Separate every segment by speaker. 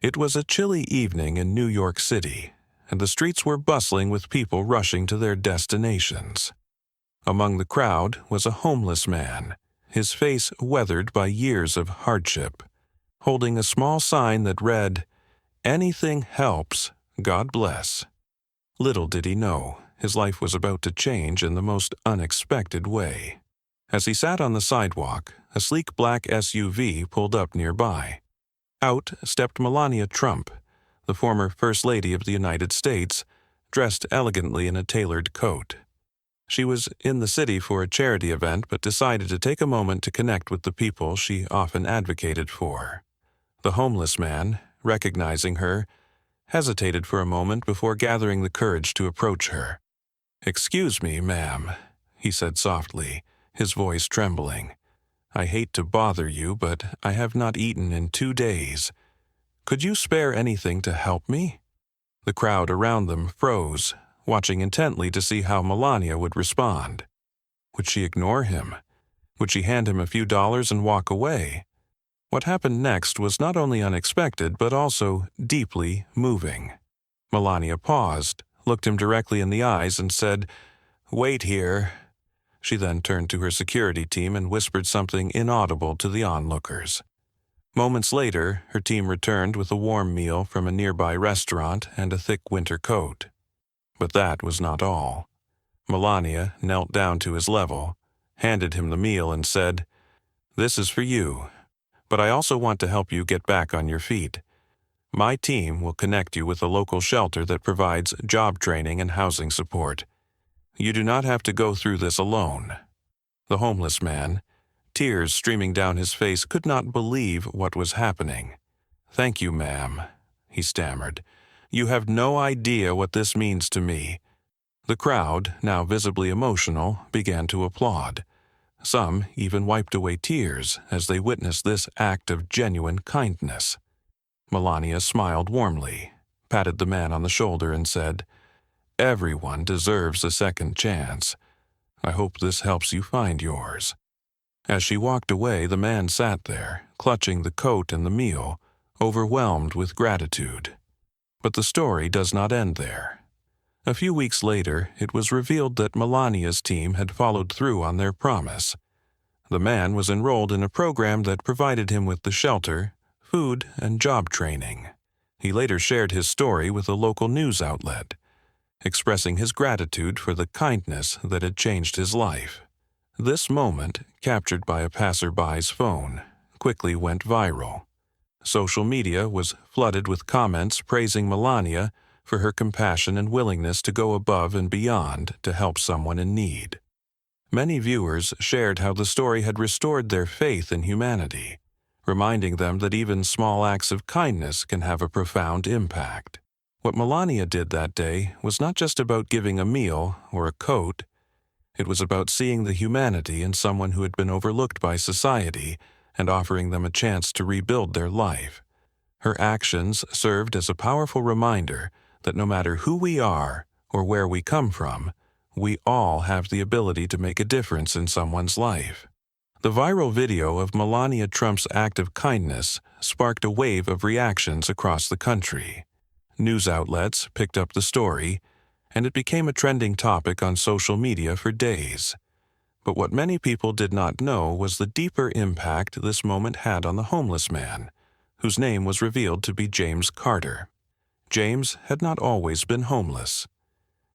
Speaker 1: It was a chilly evening in New York City, and the streets were bustling with people rushing to their destinations. Among the crowd was a homeless man, his face weathered by years of hardship, holding a small sign that read, "Anything helps, God bless." Little did he know, his life was about to change in the most unexpected way. As he sat on the sidewalk, a sleek black SUV pulled up nearby. Out stepped Melania Trump, the former First Lady of the United States, dressed elegantly in a tailored coat. She was in the city for a charity event but decided to take a moment to connect with the people she often advocated for. The homeless man, recognizing her, hesitated for a moment before gathering the courage to approach her. "Excuse me, ma'am," he said softly, his voice trembling. "I hate to bother you, but I have not eaten in 2 days. Could you spare anything to help me?" The crowd around them froze, watching intently to see how Melania would respond. Would she ignore him? Would she hand him a few dollars and walk away? What happened next was not only unexpected but also deeply moving. Melania paused, looked him directly in the eyes, and said, "Wait here." She then turned to her security team and whispered something inaudible to the onlookers. Moments later, her team returned with a warm meal from a nearby restaurant and a thick winter coat. But that was not all. Melania knelt down to his level, handed him the meal, and said, "This is for you, but I also want to help you get back on your feet. My team will connect you with a local shelter that provides job training and housing support. You do not have to go through this alone." The homeless man, tears streaming down his face, could not believe what was happening. "Thank you, ma'am," he stammered. "You have no idea what this means to me." The crowd, now visibly emotional, began to applaud. Some even wiped away tears as they witnessed this act of genuine kindness. Melania smiled warmly, patted the man on the shoulder, and said, "Everyone deserves a second chance. I hope this helps you find yours." As she walked away, the man sat there, clutching the coat and the meal, overwhelmed with gratitude. But the story does not end there. A few weeks later, it was revealed that Melania's team had followed through on their promise. The man was enrolled in a program that provided him with the shelter, food, and job training. He later shared his story with a local news outlet, expressing his gratitude for the kindness that had changed his life. This moment, captured by a passerby's phone, quickly went viral. Social media was flooded with comments praising Melania for her compassion and willingness to go above and beyond to help someone in need. Many viewers shared how the story had restored their faith in humanity, reminding them that even small acts of kindness can have a profound impact. What Melania did that day was not just about giving a meal or a coat. It was about seeing the humanity in someone who had been overlooked by society and offering them a chance to rebuild their life. Her actions served as a powerful reminder that no matter who we are or where we come from, we all have the ability to make a difference in someone's life. The viral video of Melania Trump's act of kindness sparked a wave of reactions across the country. News outlets picked up the story, and it became a trending topic on social media for days. But what many people did not know was the deeper impact this moment had on the homeless man, whose name was revealed to be James Carter. James had not always been homeless.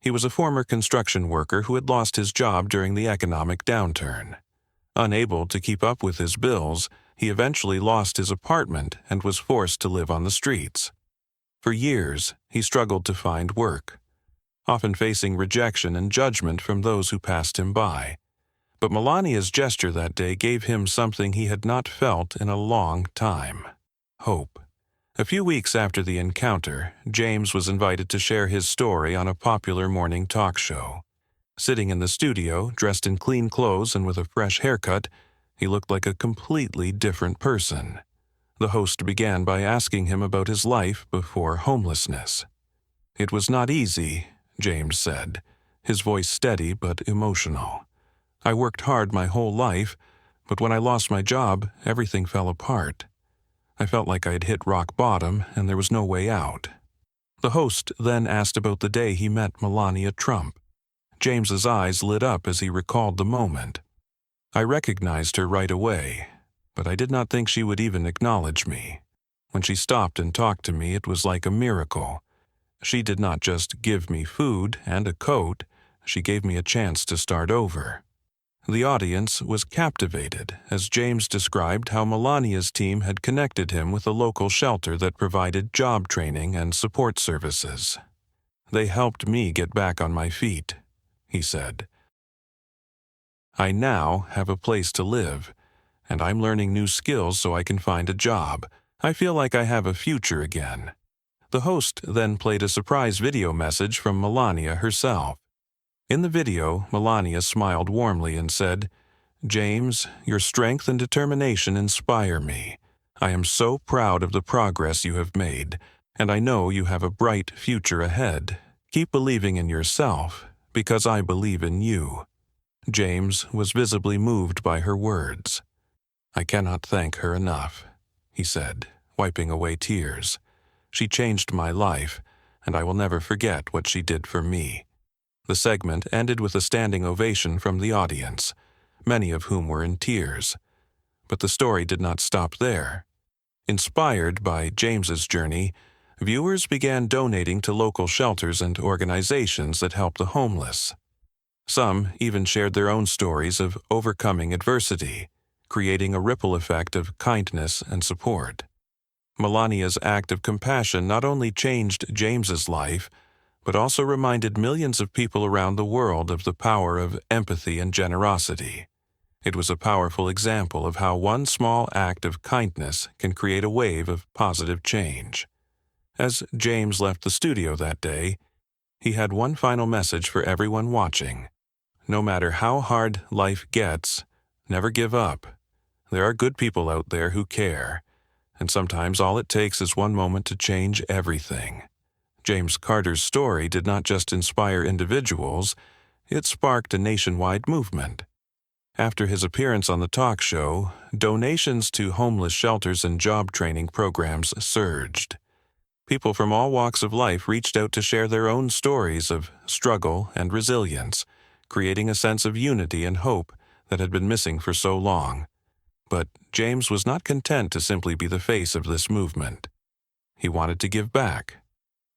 Speaker 1: He was a former construction worker who had lost his job during the economic downturn. Unable to keep up with his bills, he eventually lost his apartment and was forced to live on the streets. For years, he struggled to find work, often facing rejection and judgment from those who passed him by. But Melania's gesture that day gave him something he had not felt in a long time: hope. A few weeks after the encounter, James was invited to share his story on a popular morning talk show. Sitting in the studio, dressed in clean clothes and with a fresh haircut, he looked like a completely different person. The host began by asking him about his life before homelessness. "It was not easy," James said, his voice steady but emotional. "I worked hard my whole life, but when I lost my job, everything fell apart. I felt like I had hit rock bottom and there was no way out. The host then asked about the day he met Melania Trump. James's eyes lit up as he recalled the moment. I recognized her right away, but I did not think she would even acknowledge me. When she stopped and talked to me, it was like a miracle. She did not just give me food and a coat, she gave me a chance to start over. The audience was captivated as James described how Melania's team had connected him with a local shelter that provided job training and support services. "They helped me get back on my feet," he said. "I now have a place to live, and I'm learning new skills so I can find a job. I feel like I have a future again." The host then played a surprise video message from Melania herself. In the video, Melania smiled warmly and said, "James, your strength and determination inspire me. I am so proud of the progress you have made, and I know you have a bright future ahead. Keep believing in yourself, because I believe in you." James was visibly moved by her words. "I cannot thank her enough," he said, wiping away tears. "She changed my life, and I will never forget what she did for me." The segment ended with a standing ovation from the audience, many of whom were in tears. But the story did not stop there. Inspired by James's journey, viewers began donating to local shelters and organizations that help the homeless. Some even shared their own stories of overcoming adversity, creating a ripple effect of kindness and support. Melania's act of compassion not only changed James's life, but also reminded millions of people around the world of the power of empathy and generosity. It was a powerful example of how one small act of kindness can create a wave of positive change. As James left the studio that day, he had one final message for everyone watching. No matter how hard life gets, never give up. There are good people out there who care, and sometimes all it takes is one moment to change everything. James Carter's story did not just inspire individuals, it sparked a nationwide movement. After his appearance on the talk show, donations to homeless shelters and job training programs surged. People from all walks of life reached out to share their own stories of struggle and resilience, creating a sense of unity and hope that had been missing for so long. But James was not content to simply be the face of this movement. He wanted to give back.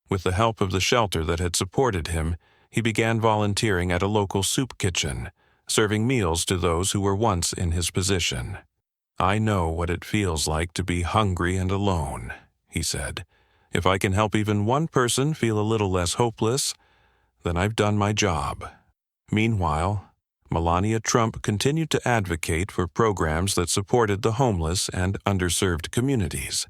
Speaker 1: With the help of the shelter that had supported him, he began volunteering at a local soup kitchen, serving meals to those who were once in his position. "I know what it feels like to be hungry and alone," he said. "If I can help even one person feel a little less hopeless, then I've done my job." Meanwhile, Melania Trump continued to advocate for programs that supported the homeless and underserved communities.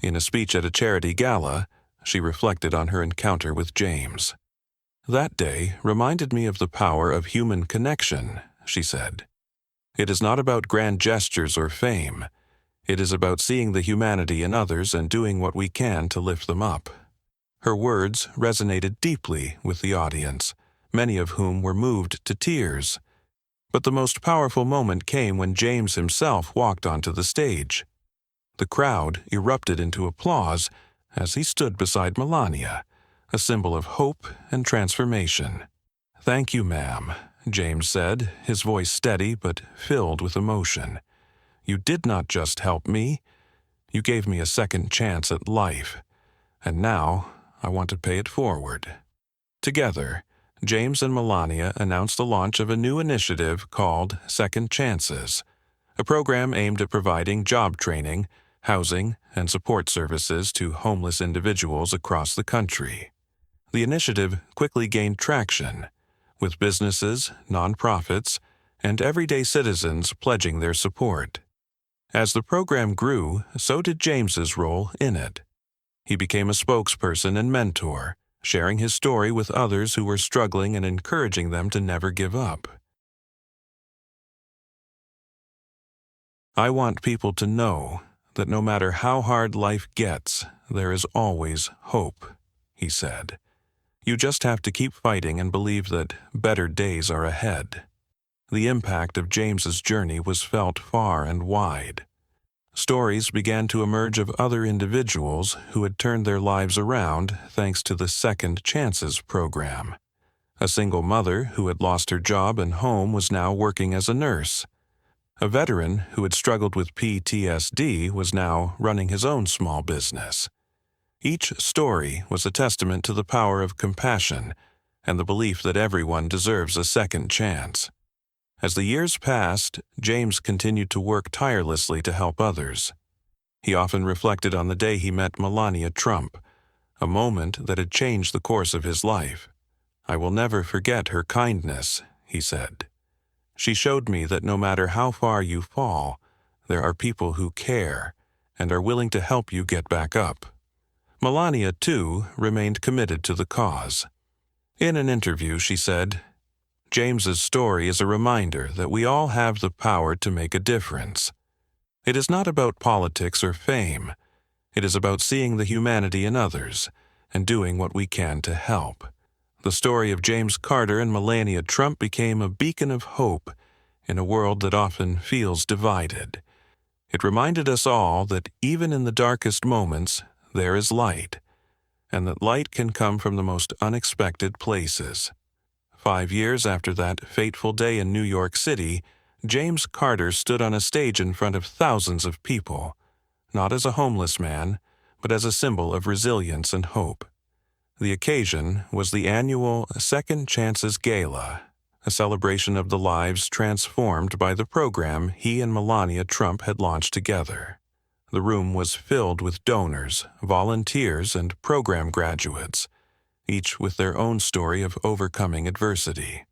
Speaker 1: In a speech at a charity gala, she reflected on her encounter with James. "That day reminded me of the power of human connection," she said. "It is not about grand gestures or fame. It is about seeing the humanity in others and doing what we can to lift them up." Her words resonated deeply with the audience, many of whom were moved to tears. But the most powerful moment came when James himself walked onto the stage. The crowd erupted into applause as he stood beside Melania, a symbol of hope and transformation. "Thank you, ma'am," James said, his voice steady but filled with emotion. "You did not just help me, you gave me a second chance at life, and now I want to pay it forward." Together, James and Melania announced the launch of a new initiative called Second Chances, a program aimed at providing job training, housing, and support services to homeless individuals across the country. The initiative quickly gained traction, with businesses, nonprofits, and everyday citizens pledging their support. As the program grew, so did James's role in it. He became a spokesperson and mentor, sharing his story with others who were struggling and encouraging them to never give up. "I want people to know that no matter how hard life gets, there is always hope," he said. "You just have to keep fighting and believe that better days are ahead." The impact of James's journey was felt far and wide. Stories began to emerge of other individuals who had turned their lives around thanks to the Second Chances program. A single mother who had lost her job and home was now working as a nurse. A veteran who had struggled with PTSD was now running his own small business. Each story was a testament to the power of compassion and the belief that everyone deserves a second chance. As the years passed, James continued to work tirelessly to help others. He often reflected on the day he met Melania Trump, a moment that had changed the course of his life. "I will never forget her kindness," he said. "She showed me that no matter how far you fall, there are people who care and are willing to help you get back up." Melania, too, remained committed to the cause. In an interview, she said, "James's story is a reminder that we all have the power to make a difference. It is not about politics or fame. It is about seeing the humanity in others and doing what we can to help." The story of James Carter and Melania Trump became a beacon of hope in a world that often feels divided. It reminded us all that even in the darkest moments, there is light, and that light can come from the most unexpected places. 5 years after that fateful day in New York City, James Carter stood on a stage in front of thousands of people, not as a homeless man, but as a symbol of resilience and hope. The occasion was the annual Second Chances Gala, a celebration of the lives transformed by the program he and Melania Trump had launched together. The room was filled with donors, volunteers, and program graduates, each with their own story of overcoming adversity.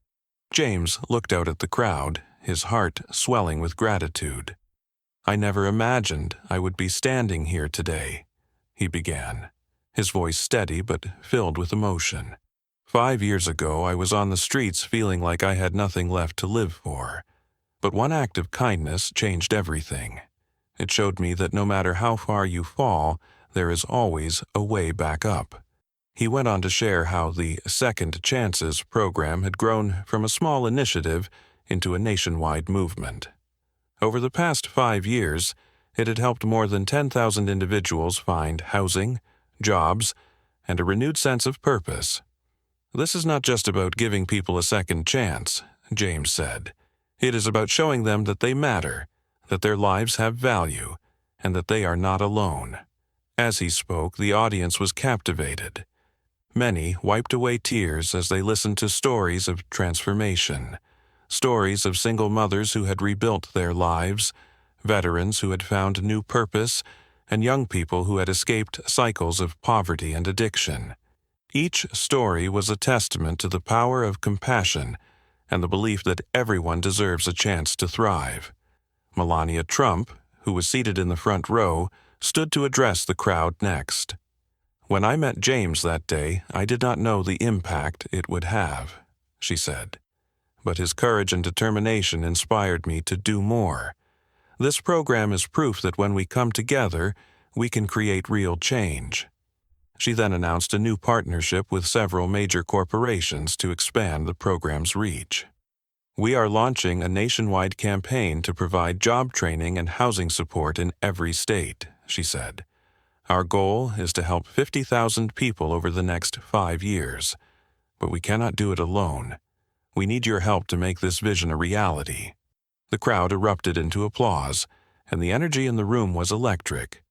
Speaker 1: James looked out at the crowd, his heart swelling with gratitude. "I never imagined I would be standing here today," he began, his voice steady but filled with emotion. 5 years ago, I was on the streets feeling like I had nothing left to live for. But one act of kindness changed everything. It showed me that no matter how far you fall, there is always a way back up." He went on to share how the Second Chances program had grown from a small initiative into a nationwide movement. Over the past 5 years, it had helped more than 10,000 individuals find housing, jobs, and a renewed sense of purpose. "This is not just about giving people a second chance," James said. "It is about showing them that they matter, that their lives have value, and that they are not alone." As he spoke, the audience was captivated. Many wiped away tears as they listened to stories of transformation, stories of single mothers who had rebuilt their lives, veterans who had found new purpose, and young people who had escaped cycles of poverty and addiction. Each story was a testament to the power of compassion and the belief that everyone deserves a chance to thrive. Melania Trump, who was seated in the front row, stood to address the crowd next. "When I met James that day, I did not know the impact it would have," she said. "But his courage and determination inspired me to do more. This program is proof that when we come together, we can create real change." She then announced a new partnership with several major corporations to expand the program's reach. "We are launching a nationwide campaign to provide job training and housing support in every state," she said. "Our goal is to help 50,000 people over the next 5 years. But we cannot do it alone. We need your help to make this vision a reality." The crowd erupted into applause, and the energy in the room was electric.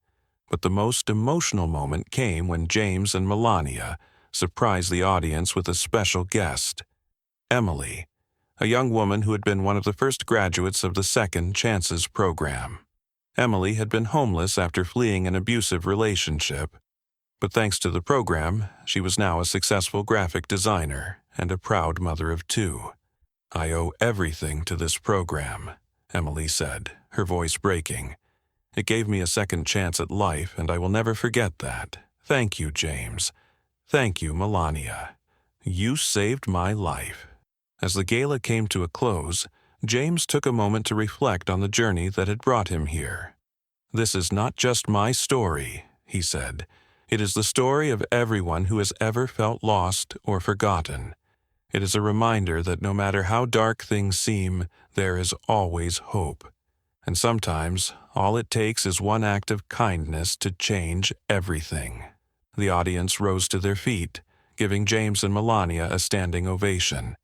Speaker 1: But the most emotional moment came when James and Melania surprised the audience with a special guest, Emily, a young woman who had been one of the first graduates of the Second Chances program. Emily had been homeless after fleeing an abusive relationship, but thanks to the program, she was now a successful graphic designer and a proud mother of 2. "I owe everything to this program," Emily said, her voice breaking. "It gave me a second chance at life, and I will never forget that. Thank you, James. Thank you, Melania. You saved my life." As the gala came to a close, James took a moment to reflect on the journey that had brought him here. "This is not just my story," he said. "It is the story of everyone who has ever felt lost or forgotten. It is a reminder that no matter how dark things seem, there is always hope. And sometimes, all it takes is one act of kindness to change everything. The audience rose to their feet, giving James and Melania a standing ovation.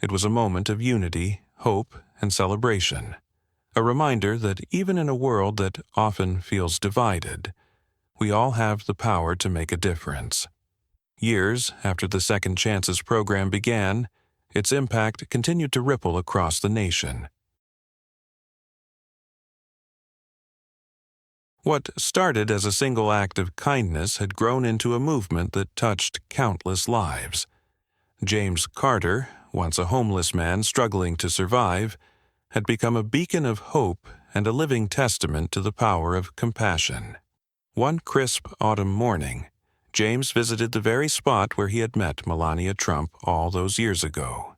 Speaker 1: It was a moment of unity, hope, and celebration. A reminder that even in a world that often feels divided, we all have the power to make a difference. Years after the Second Chances program began, its impact continued to ripple across the nation. What started as a single act of kindness had grown into a movement that touched countless lives. James Carter, once a homeless man struggling to survive, had become a beacon of hope and a living testament to the power of compassion. One crisp autumn morning, James visited the very spot where he had met Melania Trump all those years ago.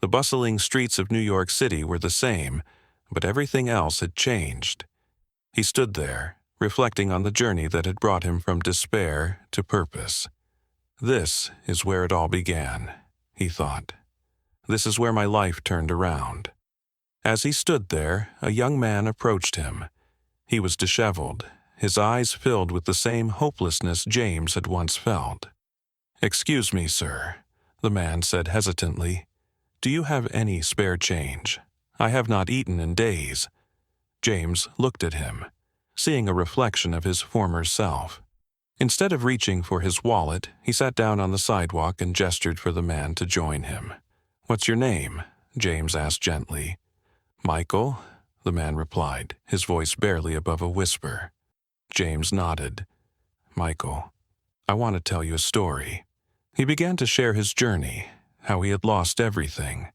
Speaker 1: The bustling streets of New York City were the same, but everything else had changed. He stood there, reflecting on the journey that had brought him from despair to purpose. This is where it all began, he thought. This is where my life turned around. As he stood there, a young man approached him. He was disheveled, his eyes filled with the same hopelessness James had once felt. "Excuse me, sir," the man said hesitantly. "Do you have any spare change? I have not eaten in days." James looked at him, seeing a reflection of his former self. Instead of reaching for his wallet, he sat down on the sidewalk and gestured for the man to join him. "What's your name?" James asked gently. "Michael," the man replied, his voice barely above a whisper. James nodded. "Michael, I want to tell you a story." He began to share his journey, how he had lost everything,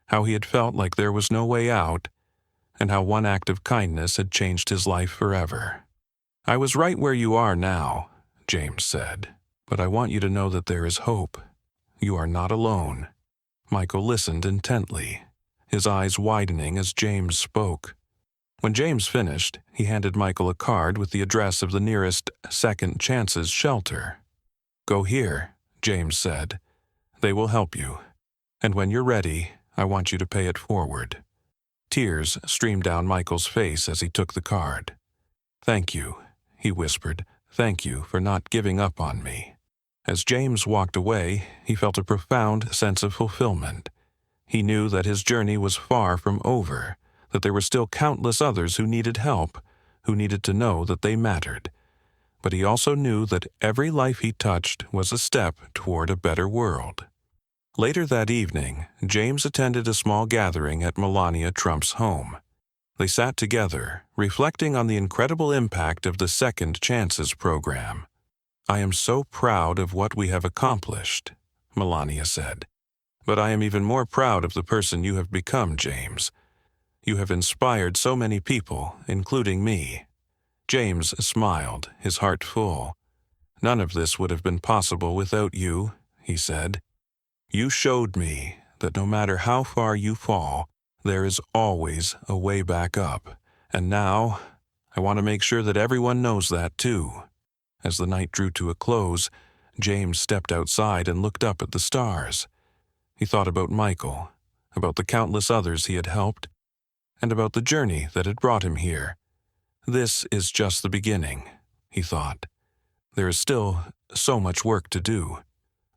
Speaker 1: how he had felt like there was no way out, and how one act of kindness had changed his life forever. "I was right where you are now," James said, "but I want you to know that there is hope. You are not alone." Michael listened intently, his eyes widening as James spoke. When James finished, he handed Michael a card with the address of the nearest Second Chances shelter. "Go here," James said. "They will help you. And when you're ready, I want you to pay it forward." Tears streamed down Michael's face as he took the card. "Thank you," he whispered. "Thank you for not giving up on me." As James walked away, he felt a profound sense of fulfillment. He knew that his journey was far from over, that there were still countless others who needed help, who needed to know that they mattered. But he also knew that every life he touched was a step toward a better world. Later that evening, James attended a small gathering at Melania Trump's home. They sat together, reflecting on the incredible impact of the Second Chances program. "I am so proud of what we have accomplished," Melania said. "But I am even more proud of the person you have become, James. You have inspired so many people, including me." James smiled, his heart full. "None of this would have been possible without you," he said. "You showed me that no matter how far you fall, there is always a way back up. And now, I want to make sure that everyone knows that too." As the night drew to a close, James stepped outside and looked up at the stars. He thought about Michael, about the countless others he had helped, and about the journey that had brought him here. This is just the beginning, he thought. There is still so much work to do.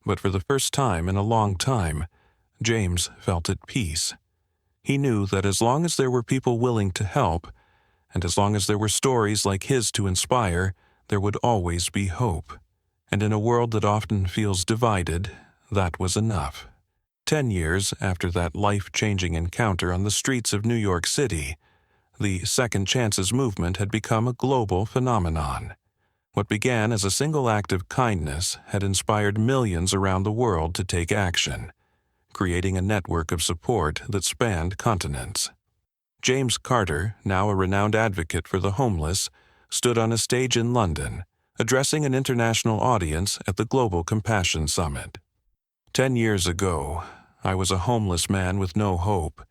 Speaker 1: But for the first time in a long time, James felt at peace. He knew that as long as there were people willing to help, and as long as there were stories like his to inspire, there would always be hope. And in a world that often feels divided, that was enough. 10 years after that life-changing encounter on the streets of New York City, the Second Chances movement had become a global phenomenon. What began as a single act of kindness had inspired millions around the world to take action, creating a network of support that spanned continents. James Carter, now a renowned advocate for the homeless, stood on a stage in London, addressing an international audience at the Global Compassion Summit. 10 years ago, I was a homeless man with no hope,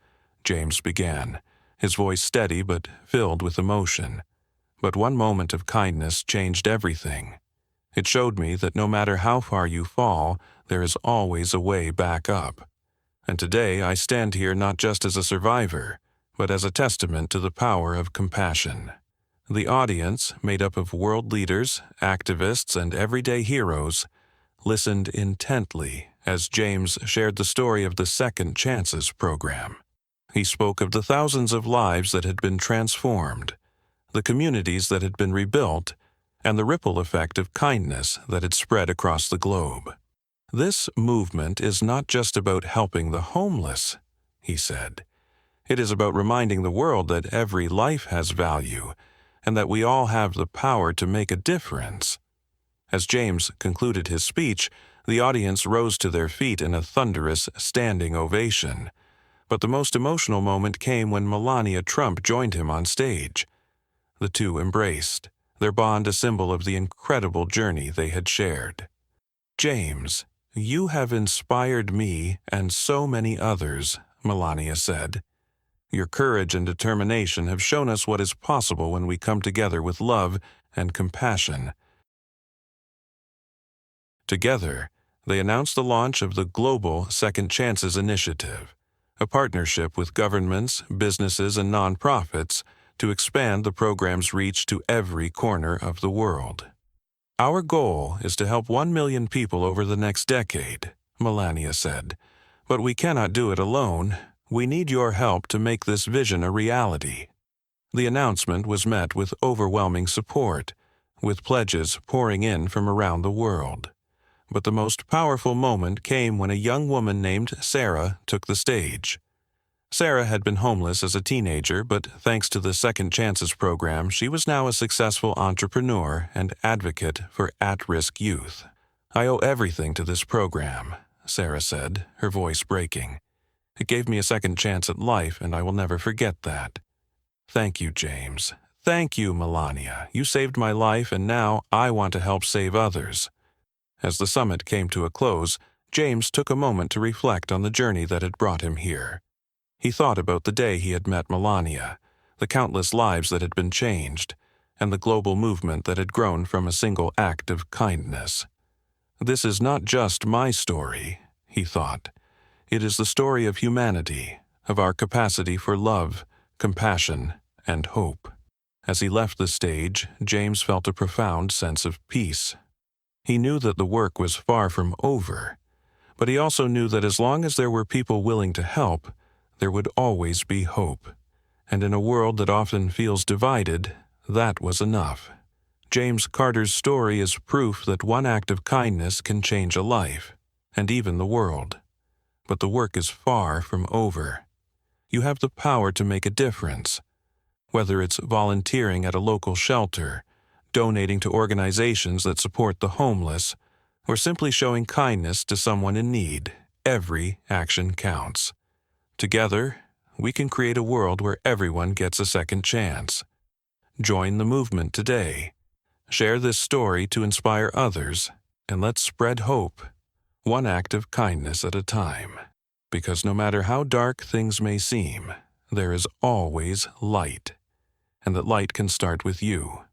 Speaker 1: James began, his voice steady but filled with emotion. But one moment of kindness changed everything. It showed me that no matter how far you fall, there is always a way back up. And today I stand here not just as a survivor, but as a testament to the power of compassion. The audience, made up of world leaders, activists, and everyday heroes, listened intently as James shared the story of the Second Chances program. He spoke of the thousands of lives that had been transformed, the communities that had been rebuilt, and the ripple effect of kindness that had spread across the globe. "This movement is not just about helping the homeless," he said. "It is about reminding the world that every life has value and that we all have the power to make a difference." As James concluded his speech, the audience rose to their feet in a thunderous standing ovation. But the most emotional moment came when Melania Trump joined him on stage. The two embraced, their bond a symbol of the incredible journey they had shared. "James, you have inspired me and so many others," Melania said. "Your courage and determination have shown us what is possible when we come together with love and compassion." Together, they announced the launch of the Global Second Chances Initiative, a partnership with governments, businesses, and nonprofits to expand the program's reach to every corner of the world. "Our goal is to help 1 million people over the next decade," Melania said. "But we cannot do it alone. We need your help to make this vision a reality." The announcement was met with overwhelming support, with pledges pouring in from around the world. But the most powerful moment came when a young woman named Sarah took the stage. Sarah had been homeless as a teenager, but thanks to the Second Chances program, she was now a successful entrepreneur and advocate for at-risk youth. "I owe everything to this program," Sarah said, her voice breaking. "It gave me a second chance at life, and I will never forget that." "Thank you, James. Thank you, Melania. You saved my life, and now I want to help save others." As the summit came to a close, James took a moment to reflect on the journey that had brought him here. He thought about the day he had met Melania, the countless lives that had been changed, and the global movement that had grown from a single act of kindness. "This is not just my story," he thought. "It is the story of humanity, of our capacity for love, compassion, and hope." As he left the stage, James felt a profound sense of peace. He knew that the work was far from over, but he also knew that as long as there were people willing to help, there would always be hope. And in a world that often feels divided, that was enough. James Carter's story is proof that one act of kindness can change a life, and even the world. But the work is far from over. You have the power to make a difference. Whether it's volunteering at a local shelter, donating to organizations that support the homeless, or simply showing kindness to someone in need, every action counts. Together, we can create a world where everyone gets a second chance. Join the movement today. Share this story to inspire others, and let's spread hope, one act of kindness at a time. Because no matter how dark things may seem, there is always light, and that light can start with you.